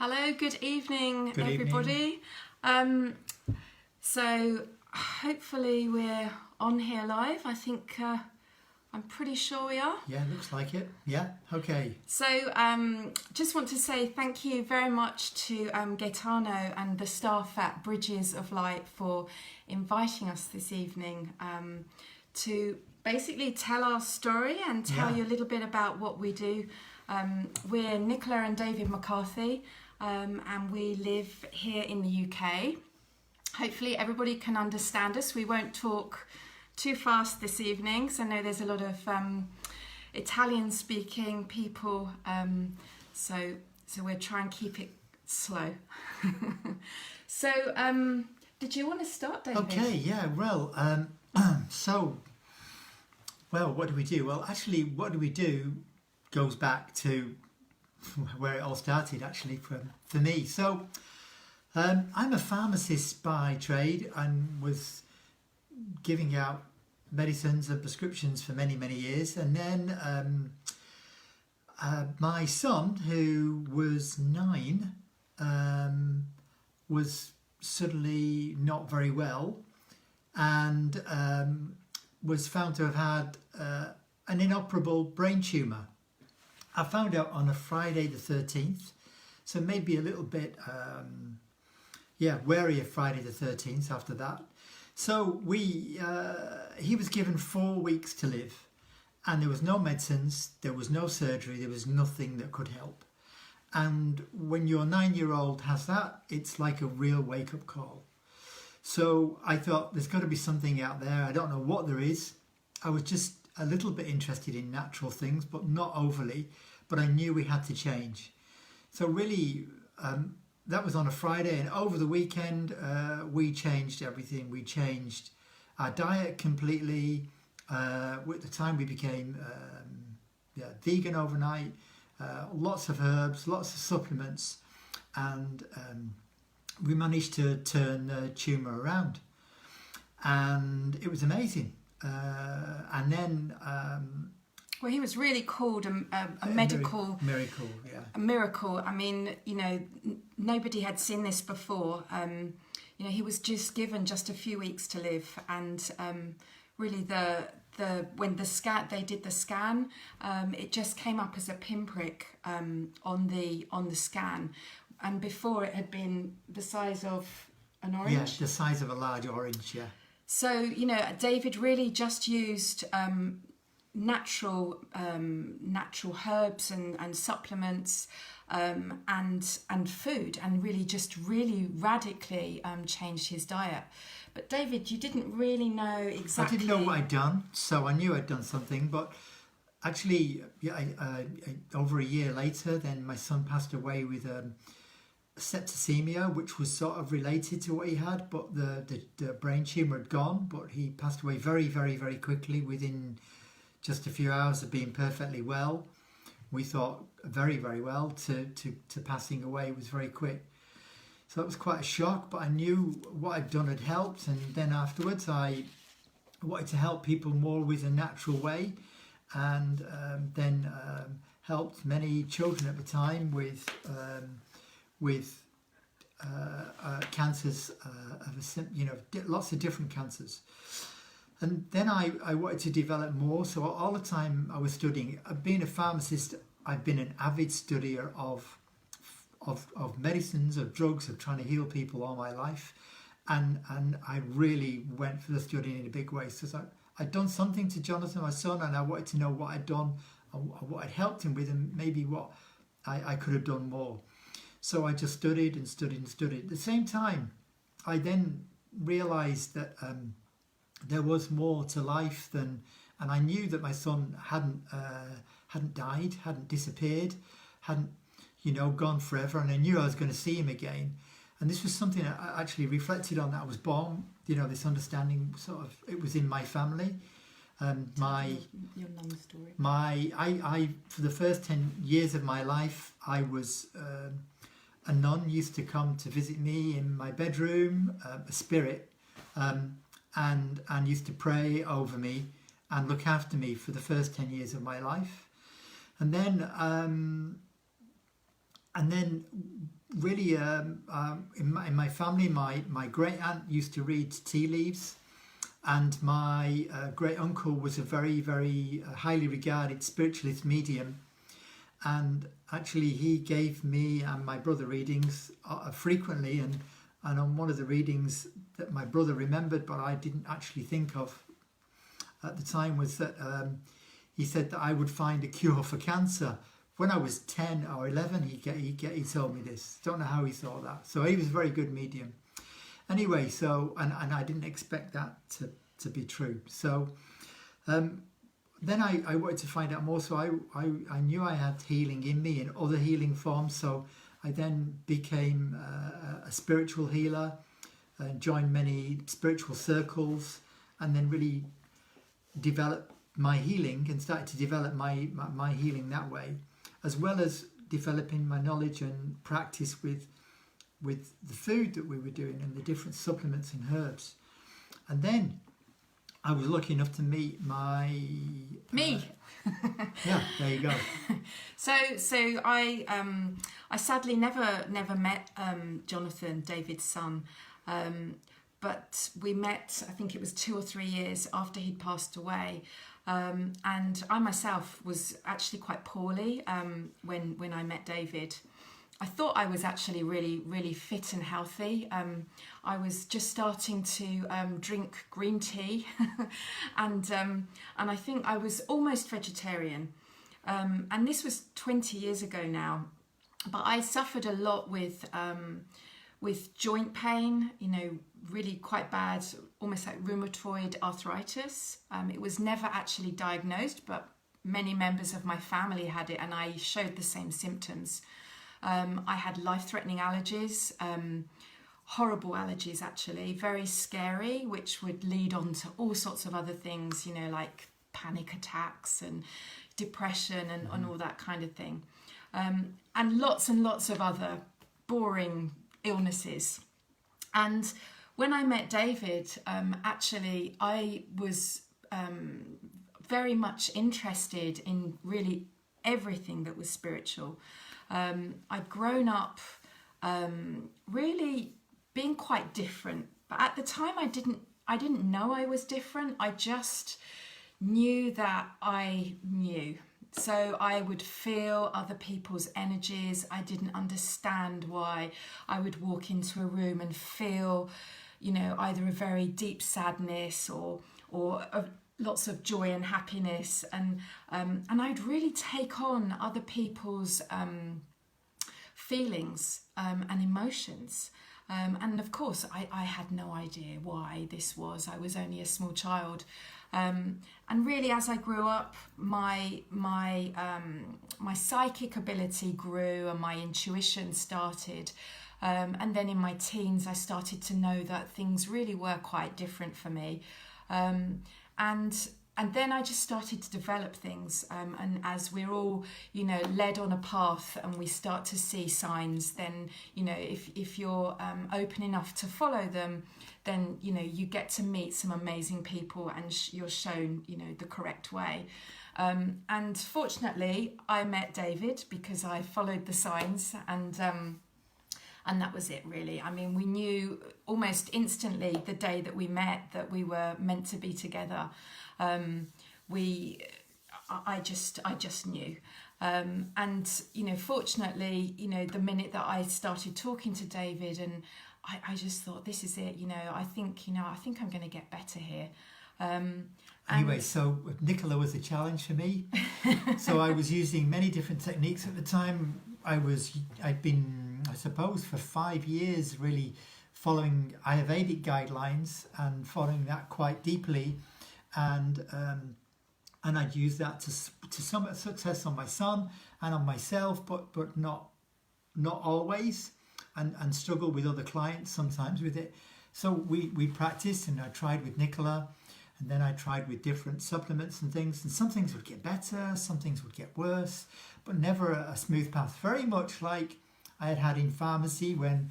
Hello, good evening, Good everybody. So hopefully we're on here live. I think I'm pretty sure we are. Yeah, looks like it. Yeah, okay. So just want to say thank you very much to Gaetano and the staff at Bridges of Light for inviting us this evening to basically tell our story and tell you a little bit about what we do. We're Nicola and David McCarthy, and we live here in the UK. Hopefully everybody can understand us. We won't talk too fast this evening, so I know there's a lot of Italian-speaking people, so we'll try and keep it slow. So, did you want to start, David? Okay, yeah, well, what do we do? Well, actually, what do we do goes back to where it all started, actually, for me. So, I'm a pharmacist by trade and was giving out medicines and prescriptions for many, many years. And then my son, who was 9, was suddenly not very well and was found to have had an inoperable brain tumour. I found out on a Friday the 13th, so maybe a little bit, wary of Friday the 13th after that. So he was given 4 weeks to live, and there was no medicines, there was no surgery, there was nothing that could help. And when your 9-year-old has that, it's like a real wake-up call. So I thought there's got to be something out there. I don't know what there is. I was just a little bit interested in natural things, but not overly. But I knew we had to change. So really, that was on a Friday, and over the weekend we changed everything. We changed our diet completely. At the time we became vegan overnight, lots of herbs, lots of supplements, and we managed to turn the tumour around, and it was amazing. And then well, he was really called a medical miracle. Yeah, a miracle. I mean, nobody had seen this before. He was just given just a few weeks to live, and really when they did the scan, it just came up as a pinprick on the scan, and before it had been the size of an orange. Yeah, the size of a large orange. Yeah. So David really just used natural herbs and supplements and food, and really radically changed his diet. But David, you didn't really know exactly. I didn't know what I'd done, so I knew I'd done something. But actually, over a year later, then my son passed away with septicemia, which was sort of related to what he had, but the brain tumour had gone. But he passed away very, very, very quickly within just a few hours of being perfectly well. We thought very, very well to passing away. Was very quick. So that was quite a shock, but I knew what I'd done had helped. And then afterwards I wanted to help people more with a natural way, and then helped many children at the time with cancers, lots of different cancers. And then I wanted to develop more, so all the time I was studying. Being a pharmacist, I've been an avid studier of medicines, of drugs, of trying to heal people all my life, and I really went for the studying in a big way. So I'd done something to Jonathan, my son, and I wanted to know what I'd done, and what I'd helped him with, and maybe what I could have done more. So I just studied and studied and studied. At the same time, I then realised that there was more to life than, and I knew that my son hadn't died, hadn't disappeared, hadn't gone forever, and I knew I was going to see him again. And this was something I actually reflected on. That I was born, this understanding sort of, it was in my family. Your nun's story. I for the first 10 years of my life, I was a nun used to come to visit me in my bedroom, a spirit, and used to pray over me and look after me for the first 10 years of my life. And then really, in my family, my great aunt used to read tea leaves, and my great uncle was a very, very highly regarded spiritualist medium. And actually, he gave me and my brother readings frequently. And on one of the readings that my brother remembered, but I didn't actually think of at the time, was that he said that I would find a cure for cancer. When I was 10 or 11, he told me this. Don't know how he saw that. So he was a very good medium. Anyway, so, and I didn't expect that to be true. So then I wanted to find out more. So I knew I had healing in me and other healing forms. So I then became a spiritual healer and joined many spiritual circles, and then really developed my healing and started to develop my healing that way, as well as developing my knowledge and practice with the food that we were doing and the different supplements and herbs. And then I was lucky enough to meet me. Yeah, there you go. So I sadly never met Jonathan, David's son, but we met, I think it was 2 or 3 years after he'd passed away. And I myself was actually quite poorly when I met David. I thought I was actually really, really fit and healthy. I was just starting to drink green tea, and I think I was almost vegetarian. And this was 20 years ago now. But I suffered a lot with joint pain, really quite bad, almost like rheumatoid arthritis. It was never actually diagnosed, but many members of my family had it, and I showed the same symptoms. I had life-threatening allergies, horrible allergies actually, very scary, which would lead on to all sorts of other things, like panic attacks and depression and all that kind of thing. And lots of other boring illnesses. And when I met David, actually I was very much interested in really everything that was spiritual. I'd grown up really being quite different, but at the time I didn't know I was different. I just knew that I knew. So I would feel other people's energies. I didn't understand why I would walk into a room and feel, either a very deep sadness or lots of joy and happiness, and I'd really take on other people's feelings and emotions, and of course I had no idea why this was. I was only a small child, and really as I grew up, my psychic ability grew and my intuition started. And then in my teens I started to know that things really were quite different for me. And then I just started to develop things, and as we're all, led on a path and we start to see signs, then, if you're open enough to follow them, then, you get to meet some amazing people and you're shown, the correct way. And fortunately, I met David because I followed the signs, and that was it, really. I mean, we knew almost instantly the day that we met that we were meant to be together. I just knew. And, fortunately, the minute that I started talking to David, and I just thought, this is it, I think I'm going to get better here. Anyway, so Nicola was a challenge for me. So I was using many different techniques at the time. I'd been, I suppose, for 5 years really following Ayurvedic guidelines and following that quite deeply, and I'd use that to some success on my son and on myself, but not always, and struggle with other clients sometimes with it. So we practiced, and I tried with Nicola, and then I tried with different supplements and things, and some things would get better, some things would get worse, but never a smooth path. Very much like I had in pharmacy, when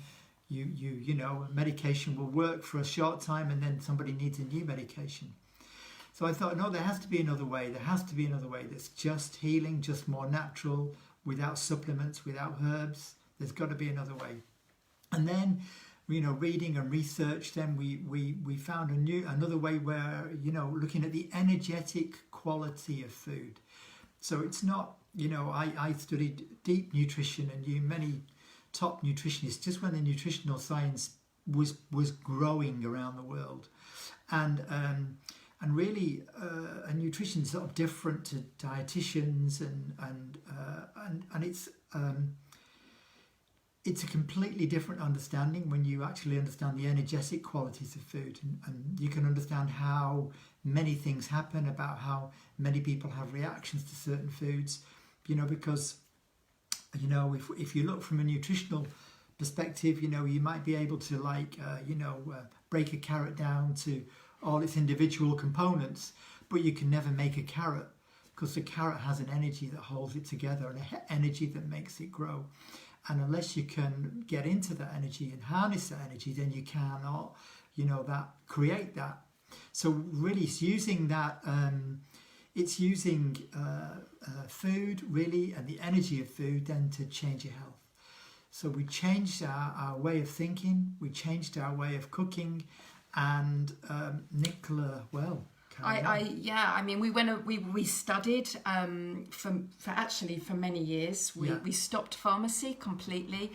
medication will work for a short time and then somebody needs a new medication. So I thought, no, there has to be another way. There has to be another way that's just healing, just more natural, without supplements, without herbs, There's got to be another way. And then, reading and research, then we found another way where, looking at the energetic quality of food. So it's not, I studied deep nutrition and knew many top nutritionists just when the nutritional science was growing around the world. And really, nutrition is sort of different to dietitians, and it's a completely different understanding when you actually understand the energetic qualities of food, and you can understand how many things happen, about how many people have reactions to certain foods, because if you look from a nutritional perspective, you might be able to break a carrot down to all its individual components, but you can never make a carrot, because the carrot has an energy that holds it together and an energy that makes it grow. And unless you can get into that energy and harness that energy, then you cannot, create that. So really, it's using that. It's using food really, and the energy of food then to change your health. So we changed our way of thinking. We changed our way of cooking. And Nicola, well, we studied for many years. We stopped pharmacy completely.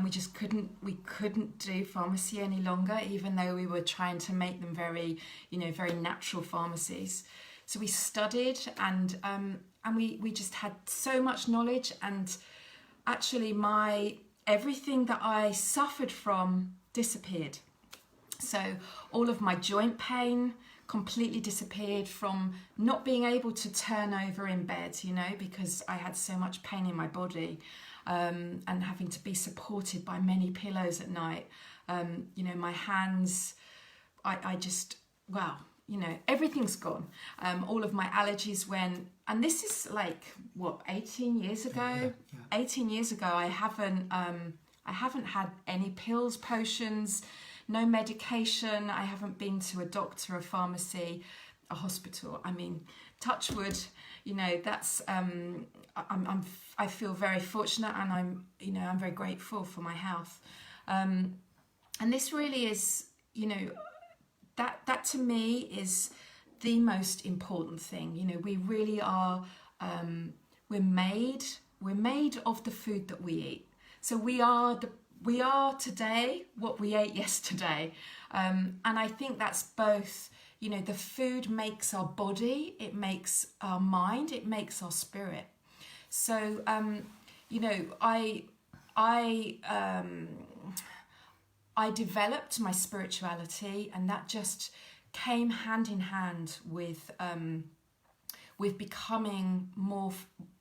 We just couldn't do pharmacy any longer, even though we were trying to make them very natural pharmacies. So we studied, and we just had so much knowledge, and actually everything that I suffered from disappeared. So all of my joint pain completely disappeared from not being able to turn over in bed, because I had so much pain in my body, and having to be supported by many pillows at night. My hands, everything's gone. All of my allergies went, and this is 18 years ago. 18 years ago, I haven't had any pills, potions, no medication. I haven't been to a doctor, a pharmacy, a hospital. I mean, touch wood, that's I feel very fortunate, and I'm very grateful for my health. And this really is, that to me is the most important thing. We really are, we're made of the food that we eat. So we are today what we ate yesterday. And I think that's both, the food makes our body, it makes our mind, it makes our spirit. So, I developed my spirituality, and that just came hand in hand with becoming more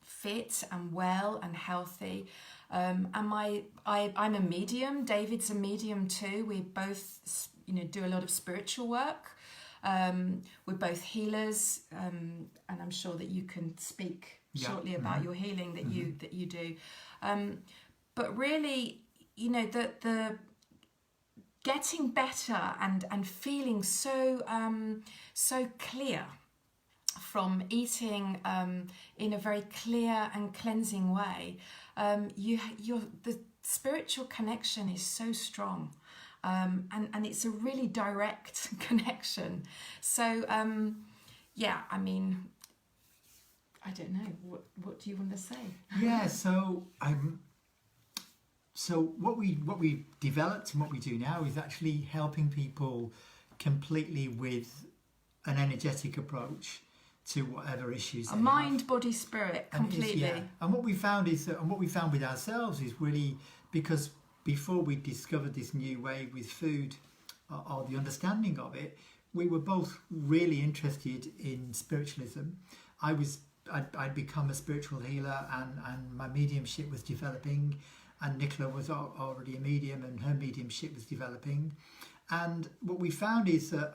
fit and well and healthy. And I'm a medium. David's a medium too. We both, do a lot of spiritual work. We're both healers, and I'm sure that you can speak shortly about your healing that you do. But really, the getting better and feeling so clear from eating in a very clear and cleansing way. The spiritual connection is so strong, and it's a really direct connection. So I don't know, what do you want to say? So what we developed and what we do now is actually helping people completely with an energetic approach to whatever issues. A mind, body, spirit, completely. And what we found with ourselves is really, because before we discovered this new way with food, or the understanding of it, we were both really interested in spiritualism. I'd become a spiritual healer, and my mediumship was developing, and Nicola was already a medium, and her mediumship was developing. And what we found is that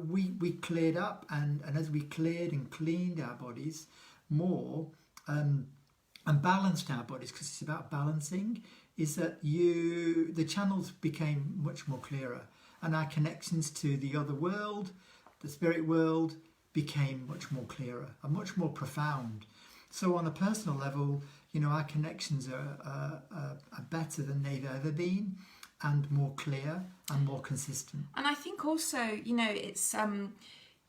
we cleared up, and as we cleared and cleaned our bodies more, and balanced our bodies, because it's about balancing, is that the channels became much more clearer, and our connections to the other world, the spirit world, became much more clearer and much more profound. So on a personal level, you know, our connections are better than they've ever been, and more clear and more consistent. And I think also, you know, it's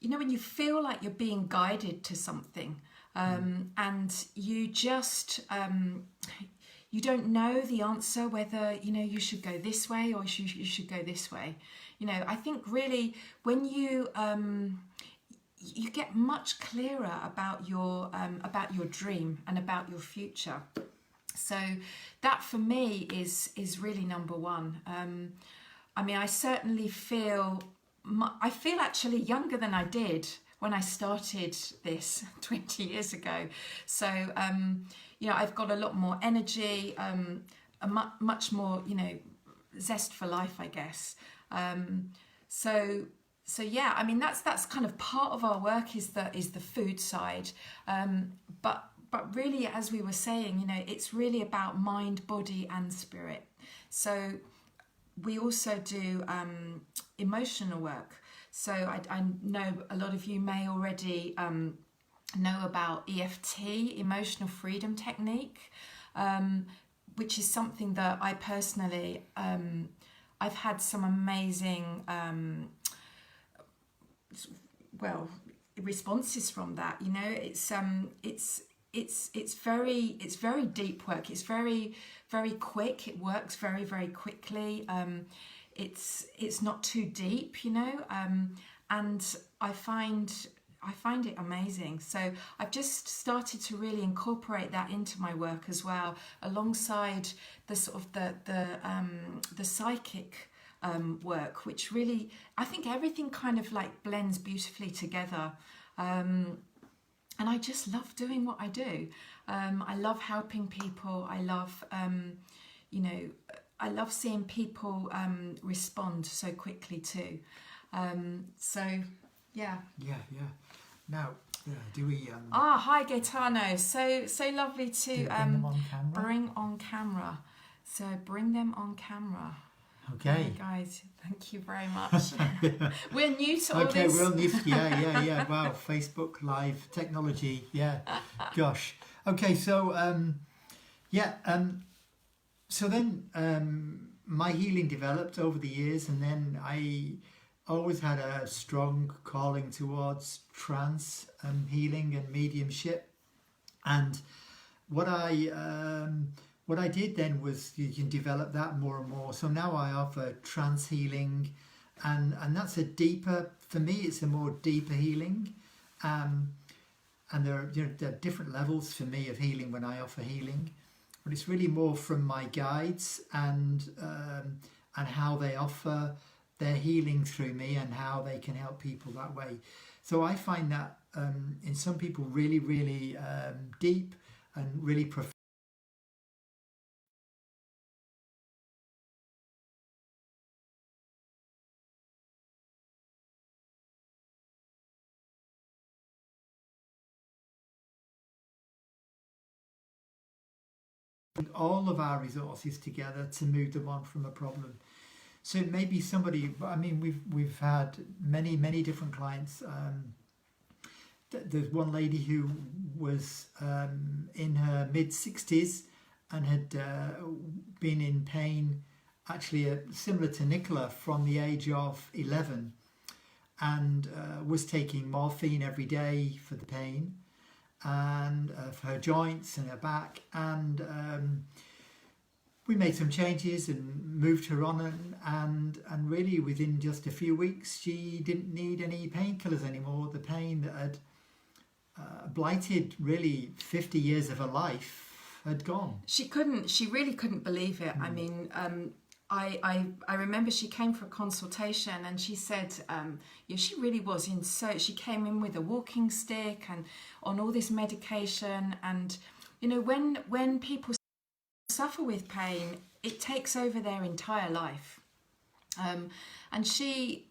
you know, when you feel like you're being guided to something, and you just you don't know the answer, whether, you know, you should go this way or you should go this way. You know, I think really when you you get much clearer about your dream and about your future. So that for me is really number one. I mean, I certainly feel actually younger than I did when I started this 20 years ago. So, you know, I've got a lot more energy, much more, you know, zest for life, I guess. So yeah, I mean, that's kind of part of our work is the food side. But really, as we were saying, you know, it's really about mind, body and spirit. So we also do emotional work. So I know a lot of you may already know about EFT, Emotional Freedom Technique, which is something that I personally, I've had some amazing, responses from that. You know, it's very deep work. It's very, very quick. It works very, very quickly. It's not too deep, you know, and I find it amazing. So I've just started to really incorporate that into my work as well, alongside the sort of the psychic work, which really, I think everything kind of like blends beautifully together. And I just love doing what I do. I love helping people. I love, you know, I love seeing people respond so quickly too. So, yeah. Yeah. Now, do we... hi Gaetano. So lovely to bring them on camera? Bring on camera. So bring them on camera. Okay. Hey guys, thank you very much. We're new to all this. Okay, we're new. Yeah. Wow, Facebook Live technology. Yeah, gosh. Okay, so so then my healing developed over the years, and then I always had a strong calling towards trance healing and mediumship. And what I did then was you can develop that more and more. So now I offer trance healing, and that's a deeper, for me it's a more deeper healing. And there are different levels for me of healing when I offer healing, but it's really more from my guides and how they offer their healing through me and how they can help people that way. So I find that in some people really, really deep and really profound. All of our resources together to move them on from a problem. So maybe somebody, I mean, we've had many different clients. There's one lady who was in her mid-60s and had been in pain, actually similar to Nicola, from the age of 11, and was taking morphine every day for the pain and for her joints and her back, and we made some changes and moved her on, and really within just a few weeks she didn't need any painkillers anymore. The pain that had blighted really 50 years of her life had gone. She really couldn't believe it. I mean, I remember she came for a consultation and she said, she really was she came in with a walking stick and on all this medication. And, you know, when people suffer with pain, it takes over their entire life. And she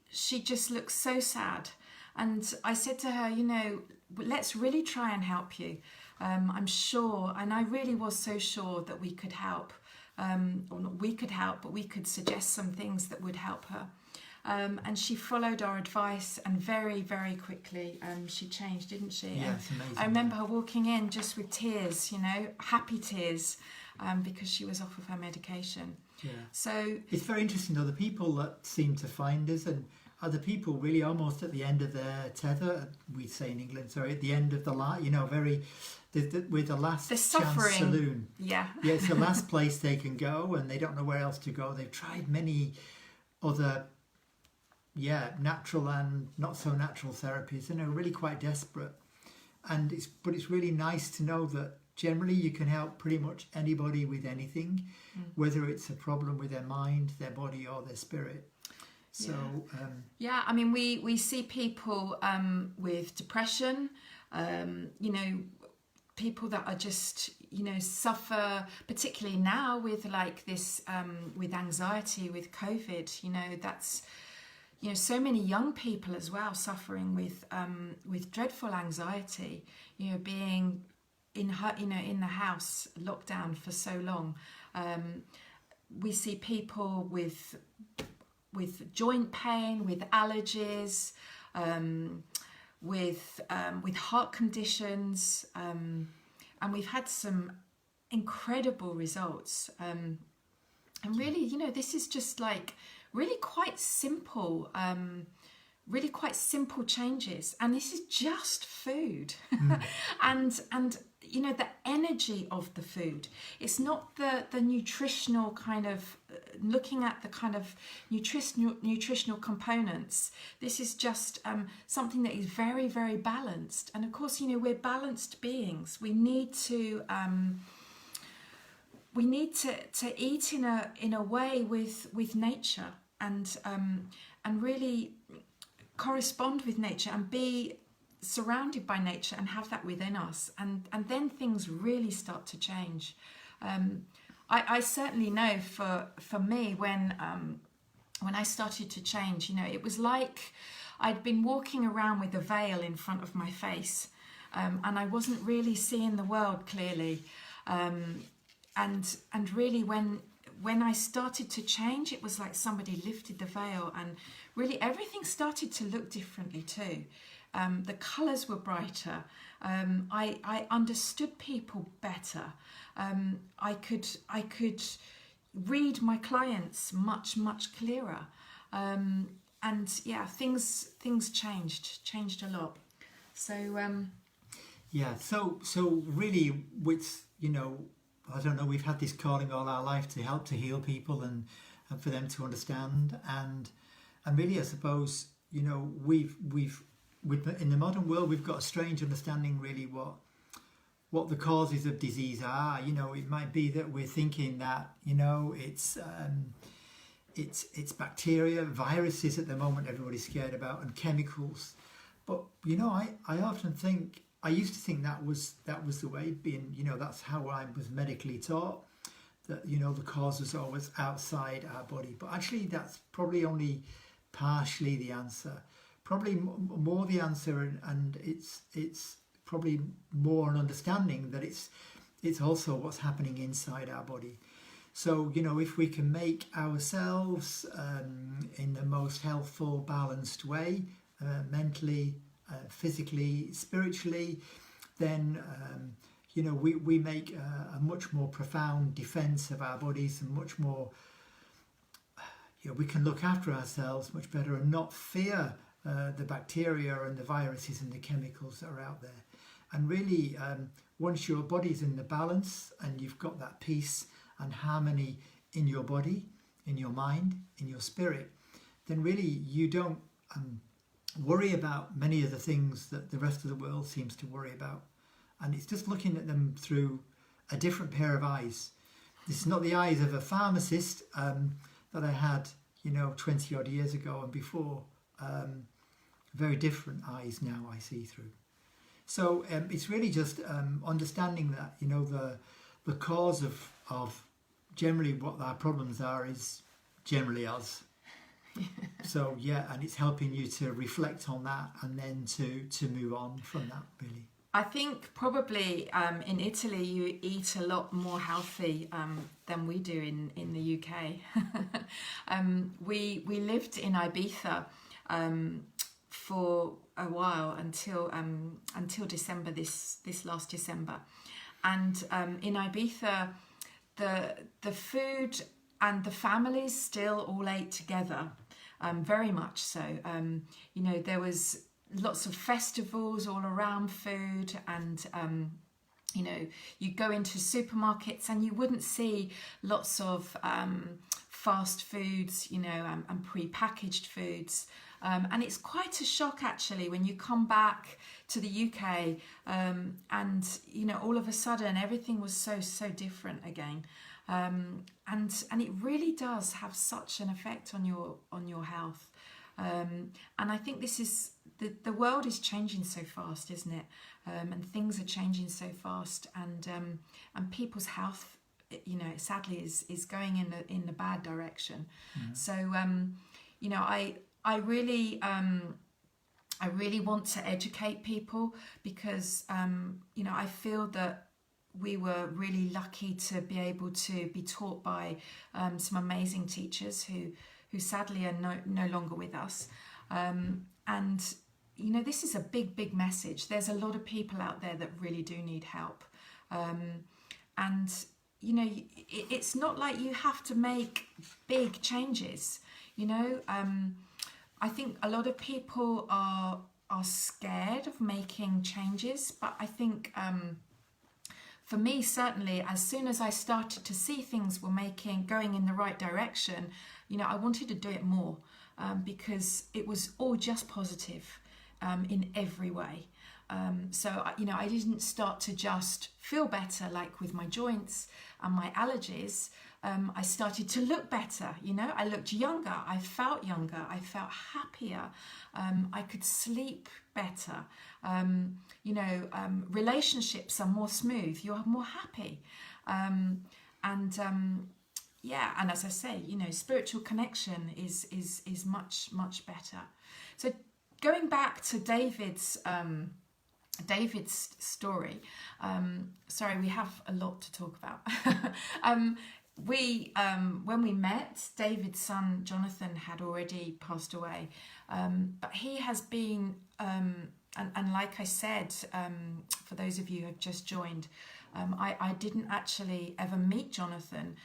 just looks so sad. And I said to her, you know, let's really try and help you. I'm sure, and I really was so sure that we could help. Or not we could help, but we could suggest some things that would help her. And she followed our advice, and very, very quickly she changed, didn't she? Yeah, And it's amazing. I remember her walking in just with tears, happy tears, because she was off of her medication. Yeah. So it's very interesting though, the people that seem to find us and are the people really almost at the end of their tether, we say in England, sorry, at the end of the line, with the last chance saloon. Yeah. Yeah, it's the last place they can go and they don't know where else to go. They've tried many other, natural and not so natural therapies and are really quite desperate. But it's really nice to know that generally you can help pretty much anybody with anything, whether it's a problem with their mind, their body or their spirit. So I mean, we see people with depression, people that are just suffer, particularly now with like this with anxiety, with COVID. That's so many young people as well suffering with dreadful anxiety, being in the house locked down for so long. We see people with joint pain, with allergies, with heart conditions, and we've had some incredible results. And really, this is just like really quite simple changes, and this is just food. and the energy of the food. It's not the nutritional kind of looking at the kind of nutritional components. This is just something that is very, very balanced. And of course, we're balanced beings. We need to eat in a way with nature and really correspond with nature and be surrounded by nature and have that within us, and then things really start to change. I certainly know for me when I started to change, it was like I'd been walking around with a veil in front of my face, and I wasn't really seeing the world clearly, and really when I started to change, it was like somebody lifted the veil and really everything started to look differently too. The colours were brighter. I understood people better. I could read my clients much clearer. Things changed a lot. So so really, with I don't know, we've had this calling all our life to help to heal people and for them to understand and really, I suppose, we've in the modern world we've got a strange understanding really what the causes of disease are. It might be that we're thinking that it's bacteria, viruses at the moment everybody's scared about, and chemicals. But I often think, I used to think that was the way, being that's how I was medically taught, that the cause was always outside our body. But actually that's probably only partially the answer. Probably more the answer, and it's probably more an understanding that it's also what's happening inside our body. So if we can make ourselves in the most healthful, balanced way, mentally, physically, spiritually, then we make a much more profound defense of our bodies, and much more we can look after ourselves much better and not fear the bacteria and the viruses and the chemicals that are out there. And really, once your body's in the balance and you've got that peace and harmony in your body, in your mind, in your spirit, then really you don't worry about many of the things that the rest of the world seems to worry about. And it's just looking at them through a different pair of eyes. This is not the eyes of a pharmacist that I had 20 odd years ago and before. Very different eyes now I see through. So it's really just understanding that the cause of generally what our problems are is generally us. So and it's helping you to reflect on that and then to move on from that, really. I think probably in Italy you eat a lot more healthy than we do in the UK. We lived in Ibiza for a while until December, this last December, and in Ibiza the food and the families still all ate together, very much so. You know, there was lots of festivals all around food, and you know, you go into supermarkets and you wouldn't see lots of fast foods, you know, and pre-packaged foods. And it's quite a shock actually when you come back to the UK, and you know, all of a sudden everything was so different again. And it really does have such an effect on your health. And I think this is the world is changing so fast, isn't it? And things are changing so fast, and people's health, you know, sadly is going in the bad direction. Mm-hmm. So you know, I really want to educate people, because you know, I feel that we were really lucky to be able to be taught by some amazing teachers who sadly are no longer with us. And, you know, this is a big message. There's a lot of people out there that really do need help. And, you know, it's not like you have to make big changes, you know. I think a lot of people are scared of making changes, but I think for me, certainly, as soon as I started to see things were going in the right direction, you know, I wanted to do it more, because it was all just positive in every way. So, you know, I didn't start to just feel better, like with my joints and my allergies. I started to look better, you know, I looked younger, I felt happier, I could sleep better, you know, relationships are more smooth, you're more happy, yeah, and as I say, you know, spiritual connection is much better. So going back to David's story, sorry, we have a lot to talk about. When we met, David's son Jonathan had already passed away, but he has been, and like I said, for those of you who have just joined, I didn't actually ever meet Jonathan,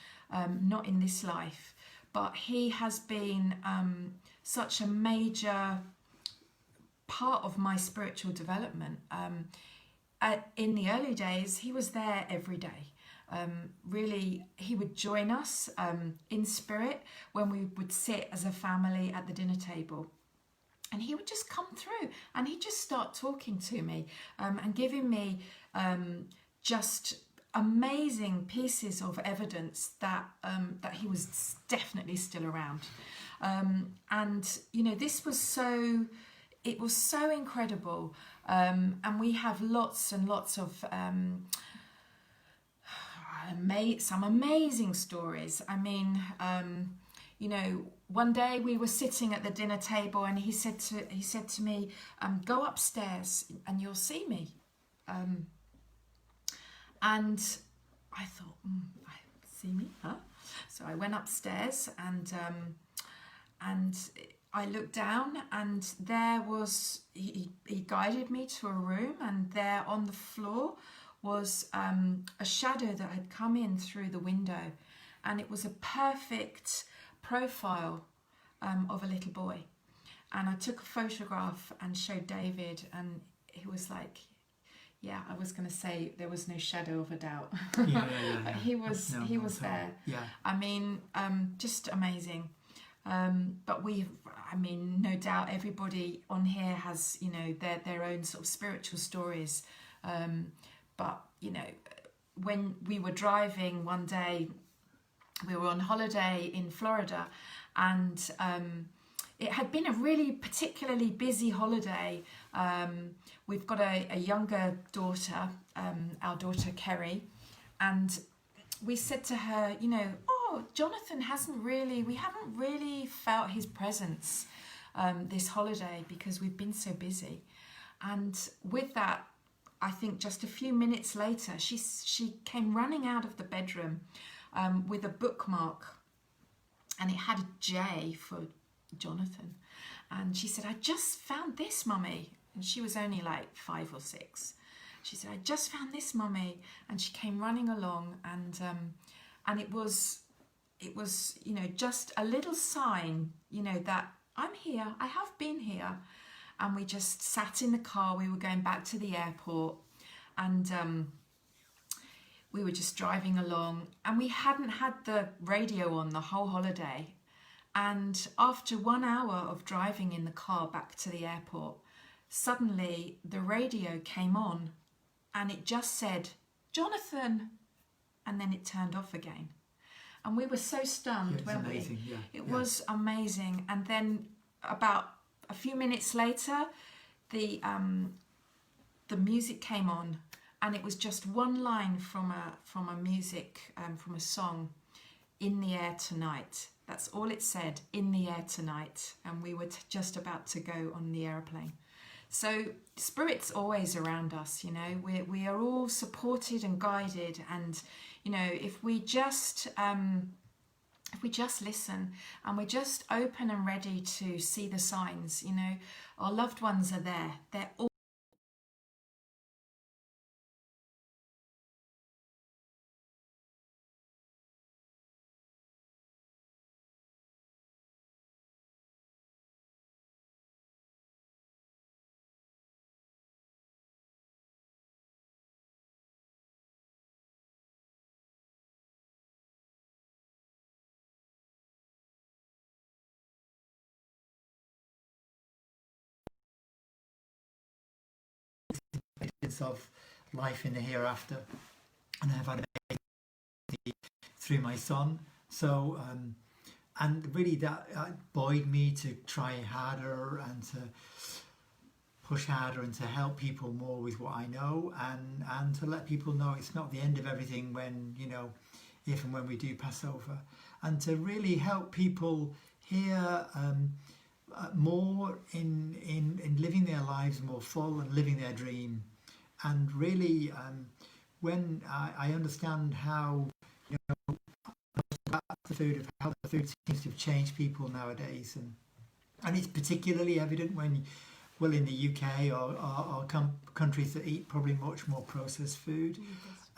not in this life, but he has been such a major part of my spiritual development. In the early days, he was there every day. Really, he would join us in spirit when we would sit as a family at the dinner table. And he would just come through and he'd just start talking to me and giving me just amazing pieces of evidence that he was definitely still around. And, you know, it was so incredible. And we have lots and lots of some amazing stories. I mean, you know, one day we were sitting at the dinner table and he said to me, go upstairs and you'll see me. And I thought, see me, huh? So I went upstairs and I looked down, and there was, he guided me to a room, and there on the floor was a shadow that had come in through the window, and it was a perfect profile of a little boy. And I took a photograph and showed David, and he was like, yeah, I was going to say there was no shadow of a doubt. Yeah. But he was there. Yeah. I mean, just amazing. But I mean, no doubt everybody on here has, you know, their own sort of spiritual stories. But, you know, when we were driving one day, we were on holiday in Florida, and it had been a really particularly busy holiday. We've got a younger daughter, our daughter Kerry, and we said to her, you know, Jonathan we haven't really felt his presence this holiday because we've been so busy. And with that, I think just a few minutes later, she came running out of the bedroom with a bookmark, and it had a J for Jonathan. And she said, "I just found this, Mummy." And she was only like 5 or 6. She said, "I just found this, Mummy." And she came running along, and it was, you know, just a little sign, you know, that I'm here, I have been here. And we just sat in the car. We were going back to the airport, and we were just driving along, and we hadn't had the radio on the whole holiday. And after 1 hour of driving in the car back to the airport, suddenly the radio came on, and it just said, "Jonathan," and then it turned off again. And we were so stunned, weren't we? It was amazing. And then about a few minutes later, the music came on, and it was just one line from a song, "In the air tonight." That's all it said, "In the air tonight," and we were just about to go on the airplane. So Spirit's always around us, you know. We are all supported and guided, and you know, if we just listen and we're just open and ready to see the signs, you know, our loved ones are there. They're all of life in the hereafter, and I've had a baby through my son. So and really that buoyed me to try harder and to push harder and to help people more with what I know, and to let people know it's not the end of everything when, you know, if and when we do pass over, and to really help people here more in living their lives more full and living their dream. And really, when I understand how, you know, the food, of how the food seems to have changed people nowadays, and it's particularly evident when, well, in the UK or countries that eat probably much more processed food.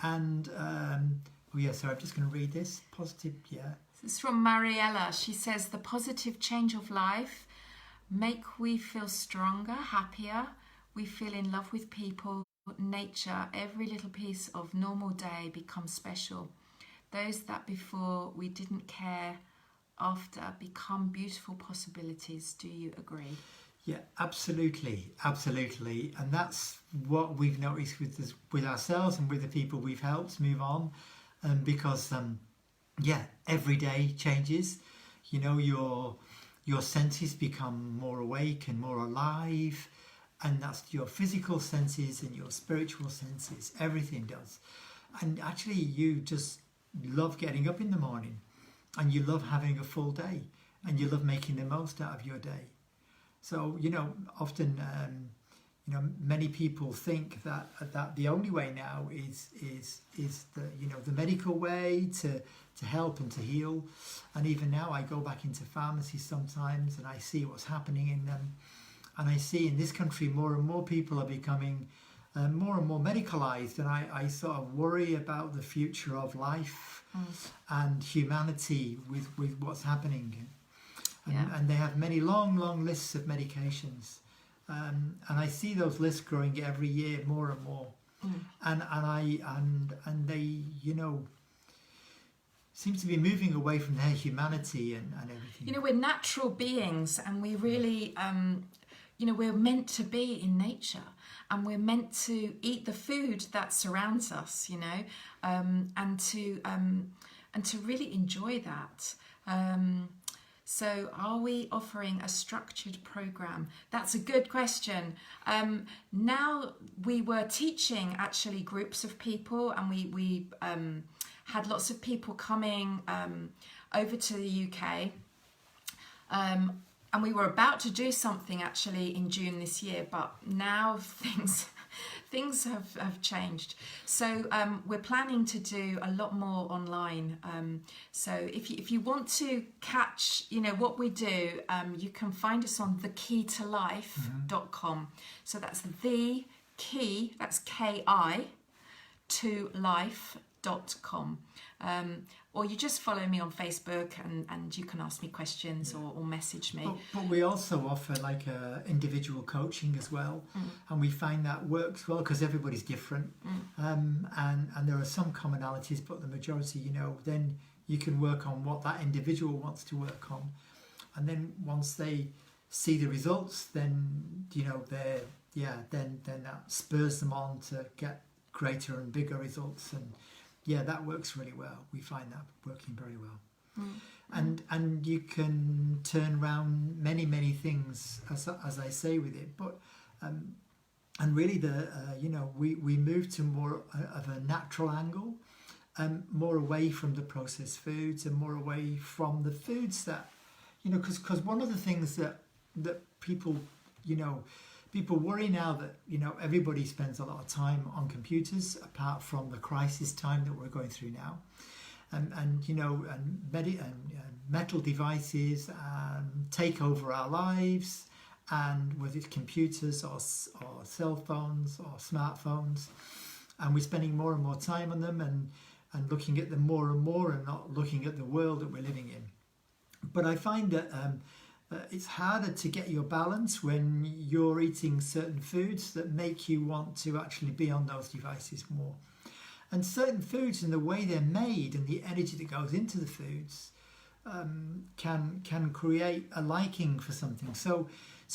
And oh yeah, so I'm just going to read this positive. Yeah, this is from Mariella. She says, "The positive change of life make we feel stronger, happier. We feel in love with people, nature. Every little piece of normal day becomes special. Those that before we didn't care after become beautiful possibilities." Do you agree? Yeah, absolutely, absolutely. And that's what we've noticed with ourselves and with the people we've helped move on. Because yeah, every day changes. You know, your senses become more awake and more alive, and that's your physical senses and your spiritual senses. Everything does. And actually, you just love getting up in the morning, and you love having a full day, and you love making the most out of your day. So, you know, often, you know, many people think that the only way now is the, you know, the medical way to help and to heal. And even now, I go back into pharmacies sometimes, and I see what's happening in them. And I see in this country more and more people are becoming more and more medicalized, and I sort of worry about the future of life and humanity with what's happening. And they have many long lists of medications, and I see those lists growing every year more and more. And they, you know, seem to be moving away from their humanity and everything. You know, we're natural beings, and we really you know, we're meant to be in nature, and we're meant to eat the food that surrounds us, you know, and to really enjoy that. So are we offering a structured program? That's a good question. Now we were teaching actually groups of people, and we had lots of people coming over to the UK. And we were about to do something actually in June this year, but now things things have changed. So we're planning to do a lot more online. So if you want to catch, what we do, you can find us on thekeytolife.com. So that's the key, that's KI, to life.com. Or you just follow me on Facebook and you can ask me questions or message me. But we also offer like individual coaching as well. And we find that works well because everybody's different. And there are some commonalities, but the majority, then you can work on what that individual wants to work on. And then once they see the results, then, then that spurs them on to get greater and bigger results. And that works really well. We find that working very well. And you can turn around many things, as I say, with it. But and really we move to more of a natural angle, more away from the processed foods and more away from the foods that, because one of the things that people, people worry now that, everybody spends a lot of time on computers, apart from the crisis time that we're going through now. And metal devices take over our lives, and whether it's computers or cell phones or smartphones, and we're spending more and more time on them and looking at them more and more and not looking at the world that we're living in. But I find that it's harder to get your balance when you're eating certain foods that make you want to actually be on those devices more. And certain foods and the way they're made and the energy that goes into the foods can create a liking for something. So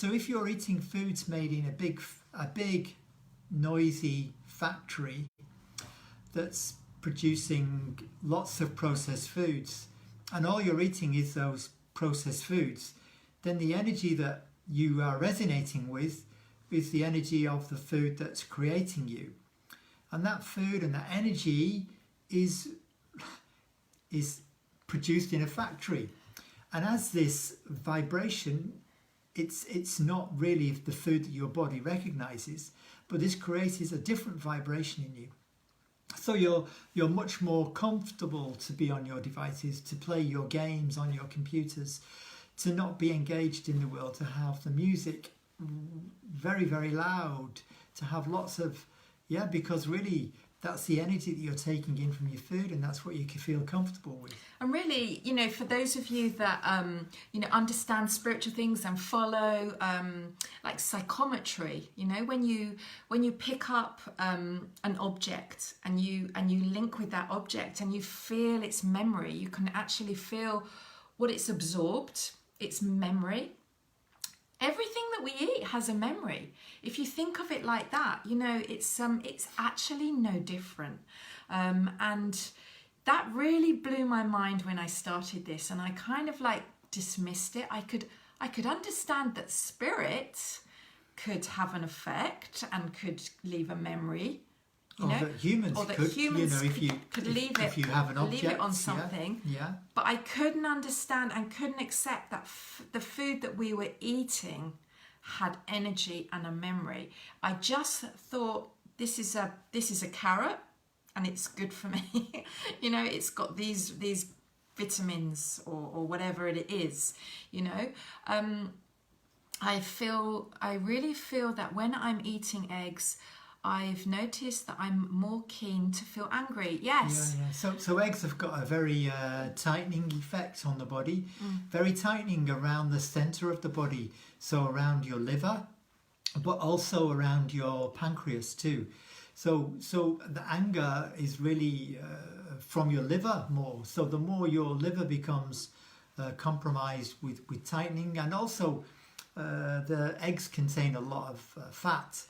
if you're eating foods made in a big noisy factory that's producing lots of processed foods, and all you're eating is those processed foods, then the energy that you are resonating with is the energy of the food that's creating you. And that food and that energy is produced in a factory. And as this vibration, it's not really the food that your body recognizes, but this creates a different vibration in you. So you're much more comfortable to be on your devices, to play your games on your computers, to not be engaged in the world, to have the music very, very loud, to have lots of, because really that's the energy that you're taking in from your food, and that's what you can feel comfortable with. And really, for those of you that, understand spiritual things and follow, like psychometry, when you pick up an object and you link with that object and you feel its memory, you can actually feel what it's absorbed, its memory. Everything that we eat has a memory. If you think of it like that, it's actually no different. And that really blew my mind when I started this, and I kind of like dismissed it. I could understand that spirit could have an effect and could leave a memory. That humans could leave it, if you have an object, leave it on something. Yeah. But I couldn't understand and couldn't accept that the food that we were eating had energy and a memory. I just thought this is a carrot and it's good for me. It's got these vitamins or whatever it is. I really feel that when I'm eating eggs, I've noticed that I'm more keen to feel angry. Yes. Yeah. So eggs have got a very tightening effect on the body, very tightening around the centre of the body, so around your liver, but also around your pancreas too. So the anger is really from your liver more. So the more your liver becomes compromised with tightening, and also the eggs contain a lot of fat.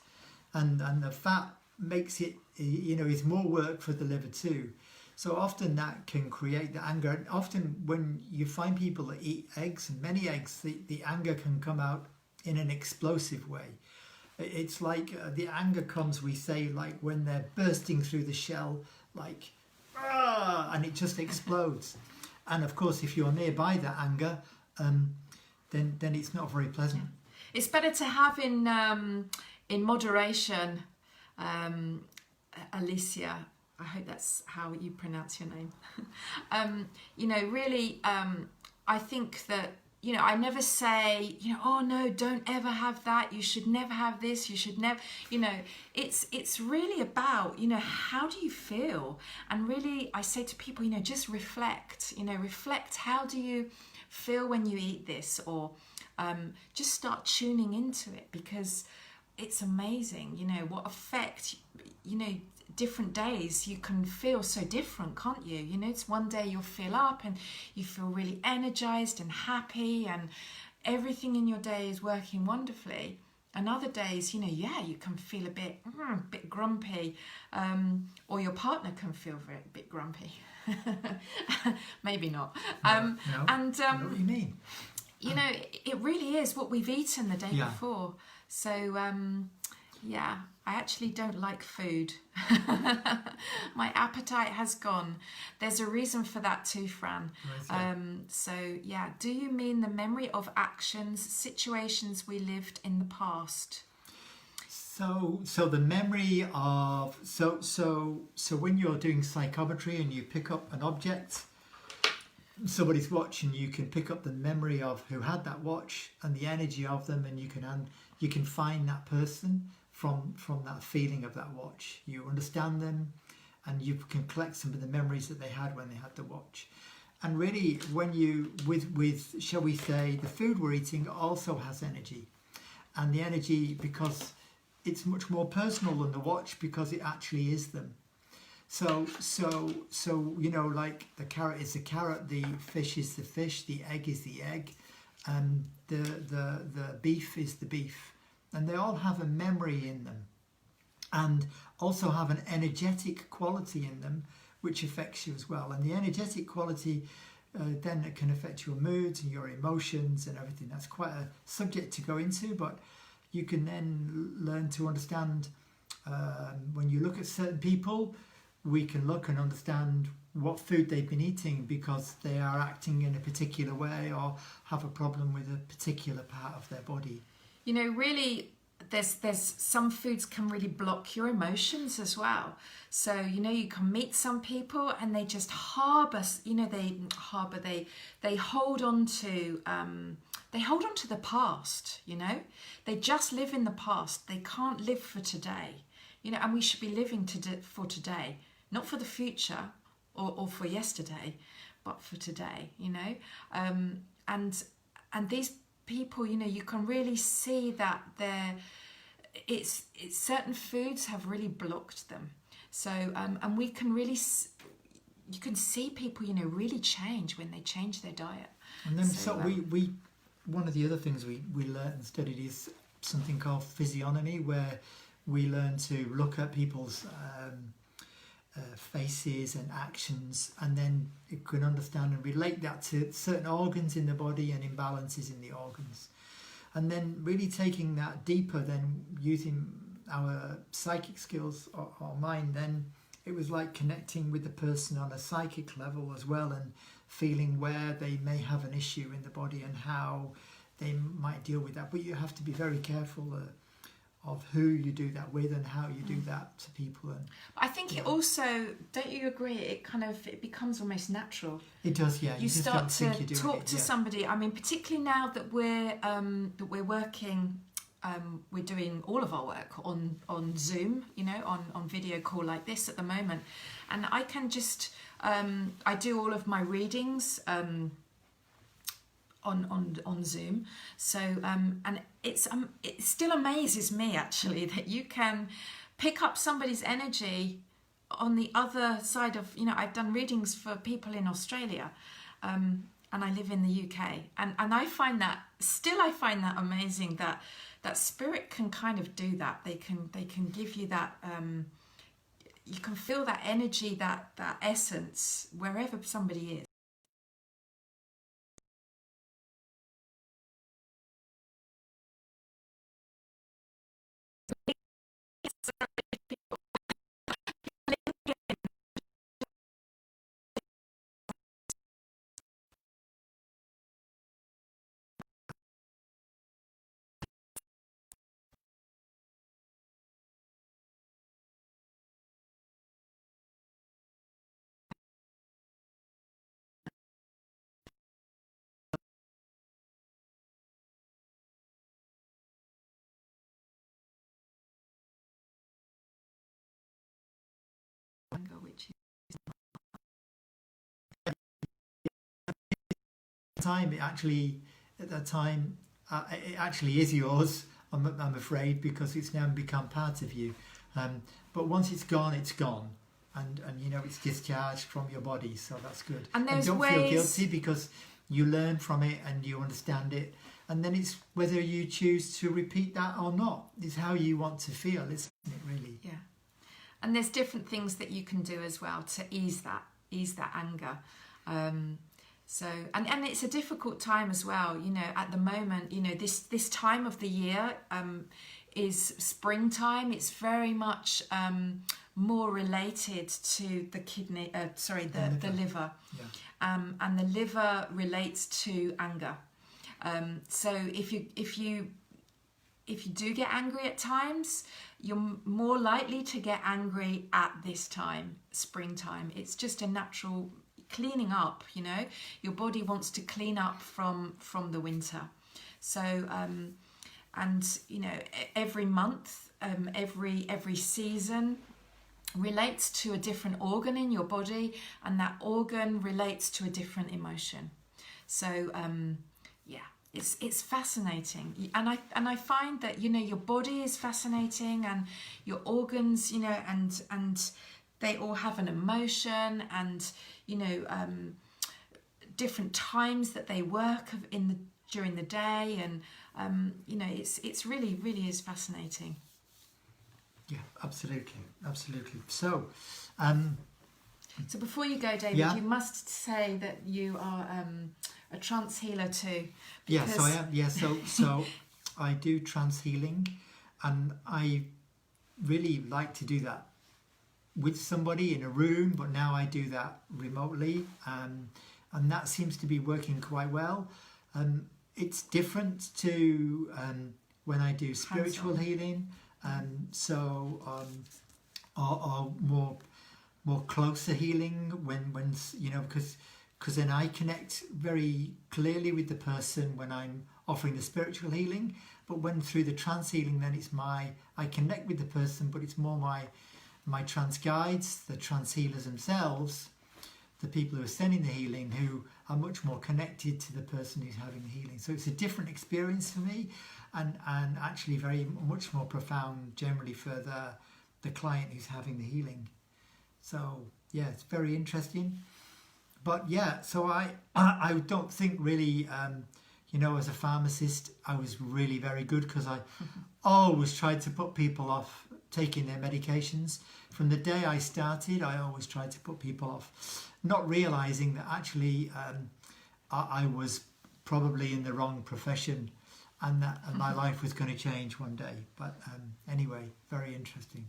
And the fat makes it, is more work for the liver too. So often that can create the anger. And often when you find people that eat eggs, and many eggs, the anger can come out in an explosive way. It's like the anger comes, we say, like when they're bursting through the shell, like, and it just explodes. And of course, if you're nearby that anger, then it's not very pleasant. It's better to have in moderation, Alicia, I hope that's how you pronounce your name. You know, really, I think that, you know, I never say, you know, oh no, don't ever have that. You should never have this. You should never, you know, it's really about, you know, how do you feel? And really, I say to people, you know, just reflect, you know, reflect. How do you feel when you eat this? Or just start tuning into it, because it's amazing, you know, what effect, you know, different days you can feel so different, can't you? You know, it's one day you'll feel up and you feel really energized and happy and everything in your day is working wonderfully. And other days, you know, yeah, you can feel a bit grumpy, or your partner can feel a bit grumpy. Maybe not. No, And I know what you mean. you know, it really is what we've eaten the day Yeah. before. So yeah, I actually don't like food. My appetite has gone. There's a reason for that too, Fran. Right, So yeah, do you mean the memory of actions, situations we lived in the past? So the memory of so when you're doing psychometry and you pick up an object, somebody's watch, and you can pick up the memory of who had that watch and the energy of them, and you can find that person from that feeling of that watch. You understand them, and you can collect some of the memories that they had when they had the watch. And really, when you with shall we say, the food we're eating also has energy, and the energy, because it's much more personal than the watch, because it actually is them. So you know, like the carrot is the carrot, the fish is the fish, the egg is the egg, and the beef is the beef, and they all have a memory in them, and also have an energetic quality in them, which affects you as well. And the energetic quality then it can affect your moods and your emotions and everything. That's quite a subject to go into, but you can then learn to understand when you look at certain people. We can look and understand what food they've been eating, because they are acting in a particular way or have a problem with a particular part of their body. You know, really, there's some foods can really block your emotions as well. So, you know, you can meet some people and they just harbour, you know, they hold on to the past, you know. They just live in the past. They can't live for today, you know, and we should be living for today, not for the future or for yesterday, but for today, you know. And these people, you know, you can really see that it's certain foods have really blocked them. So and we can really, you can see people, you know, really change when they change their diet. And then so we one of the other things we learned and studied is something called physiognomy, where we learn to look at people's faces and actions, and then you can understand and relate that to certain organs in the body and imbalances in the organs, and then really taking that deeper, then using our psychic skills or mind, then it was like connecting with the person on a psychic level as well, and feeling where they may have an issue in the body and how they might deal with that. But you have to be very careful of who you do that with and how you do that to people. And I think it also, don't you agree, it becomes almost natural. It does, yeah. You just start don't think to you're doing talk it, to yeah. somebody. I mean, particularly now that we're working, we're doing all of our work on Zoom, you know, on video call like this at the moment, and I can just I do all of my readings on Zoom. So and it still amazes me actually that you can pick up somebody's energy on the other side of, you know, I've done readings for people in Australia, and I live in the UK, and I find that amazing that spirit can kind of do that. They can give you that you can feel that energy, that essence wherever somebody is. time, at that time, it actually is yours. I'm afraid, because it's now become part of you. But once it's gone, and it's discharged from your body. So that's good. And don't feel guilty, because you learn from it and you understand it. And then it's whether you choose to repeat that or not. It's how you want to feel, isn't it, really? Yeah. And there's different things that you can do as well to ease that anger. So it's a difficult time as well. At the moment, this time of the year is springtime. It's very much more related to the kidney. The liver. Yeah. And the liver relates to anger. So if you do get angry at times, you're more likely to get angry at this time, springtime. It's just a natural cleaning up, your body wants to clean up from the winter. So every month, every season relates to a different organ in your body, and that organ relates to a different emotion. So it's fascinating, and I find that your body is fascinating, and your organs, and they all have an emotion, and different times that they work during the day, and it's really is fascinating. Yeah, absolutely. So before you go, David, you must say that you are a trance healer too. Yes, I am. Yeah, so I do trance healing, and I really like to do that with somebody in a room, but now I do that remotely, and that seems to be working quite well. It's different to when I do spiritual healing, or more closer healing when because then I connect very clearly with the person when I'm offering the spiritual healing. But when through the trance healing, then I connect with the person, but it's more my trance guides, the trance healers themselves, the people who are sending the healing, who are much more connected to the person who's having the healing. So it's a different experience for me, and actually very much more profound generally for the client who's having the healing. So yeah, it's very interesting. But yeah, so I don't think really, as a pharmacist, I was really very good, because I always tried to put people off taking their medications. From the day I started, I always tried to put people off, not realising that actually I was probably in the wrong profession, and that my life was going to change one day. But anyway, very interesting.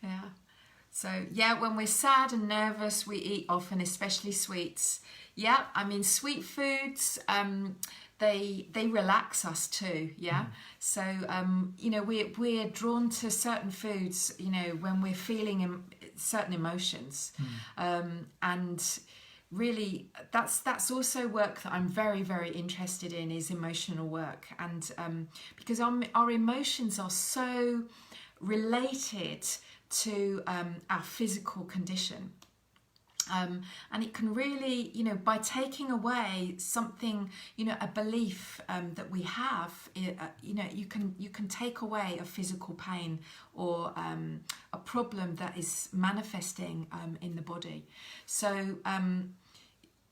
Yeah. So when we're sad and nervous, we eat often, especially sweets. Yeah, I mean, sweet foods, they relax us too. Yeah. So we're drawn to certain foods, when we're feeling certain emotions, and really that's also work that I'm very, very interested in, is emotional work, and because our emotions are so related to our physical condition, and it can really, by taking away something, a belief that we have, you can take away a physical pain or a problem that is manifesting in the body. So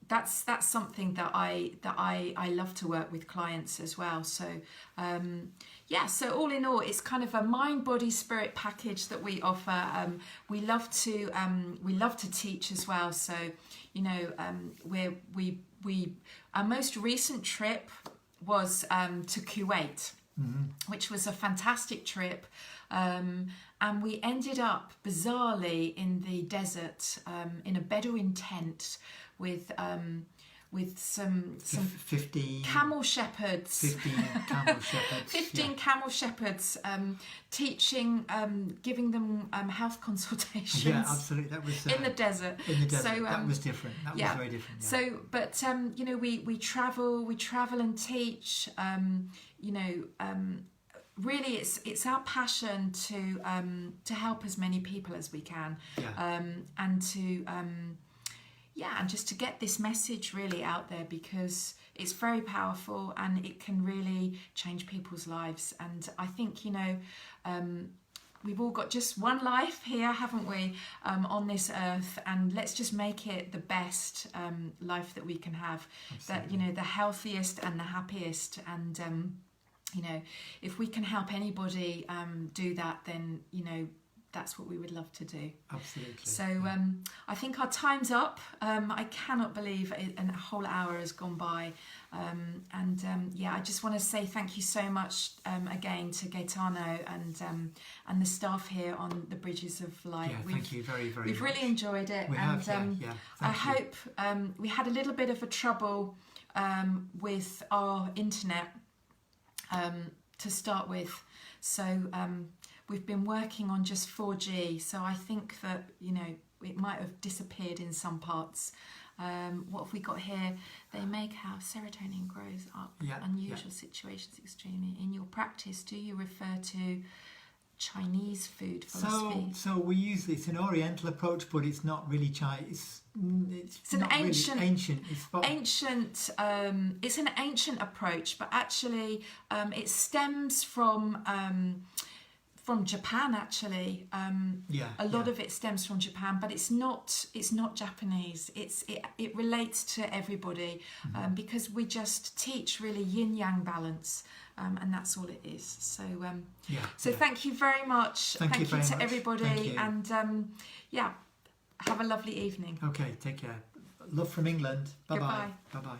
that's something that I love to work with clients as well. So so all in all, it's kind of a mind, body, spirit package that we offer. We love to teach as well. So our most recent trip was to Kuwait, which was a fantastic trip. And we ended up bizarrely in the desert, in a Bedouin tent with some 15 camel shepherds. 15 camel shepherds. 15 camel shepherds, teaching, giving them health consultations. Yeah, absolutely. That was in the desert. In the desert. So, that was different. That was very different. Yeah. So, but we travel and teach. Really, it's our passion to help as many people as we can, and to and just to get this message really out there, because it's very powerful and it can really change people's lives. And I think, we've all got just one life here, haven't we, on this earth, and let's just make it the best life that we can have. Absolutely. That, the healthiest and the happiest. And, if we can help anybody do that, then, that's what we would love to do. Absolutely. So I think our time's up. I cannot believe a whole hour has gone by. I just want to say thank you so much again to Gaetano and the staff here on the Bridges of Light. Yeah, thank you very, very We've much. really enjoyed it. We have. I hope we had a little bit of a trouble with our internet to start with. So we've been working on just 4G, so I think that, it might have disappeared in some parts. What have we got here? They make how serotonin grows up. Unusual situations extremely. In your practice, do you refer to Chinese food philosophy? So we use it's an Oriental approach, but it's not really Chinese. It's an not ancient, really ancient. It's an ancient approach, but actually it stems from Japan. Actually, a lot of it stems from Japan, but it's not Japanese. It relates to everybody because we just teach really yin yang balance. And that's all it is. So, thank you very much. Thank you to everybody, and have a lovely evening. Okay, take care. Love from England. Bye bye. Bye bye.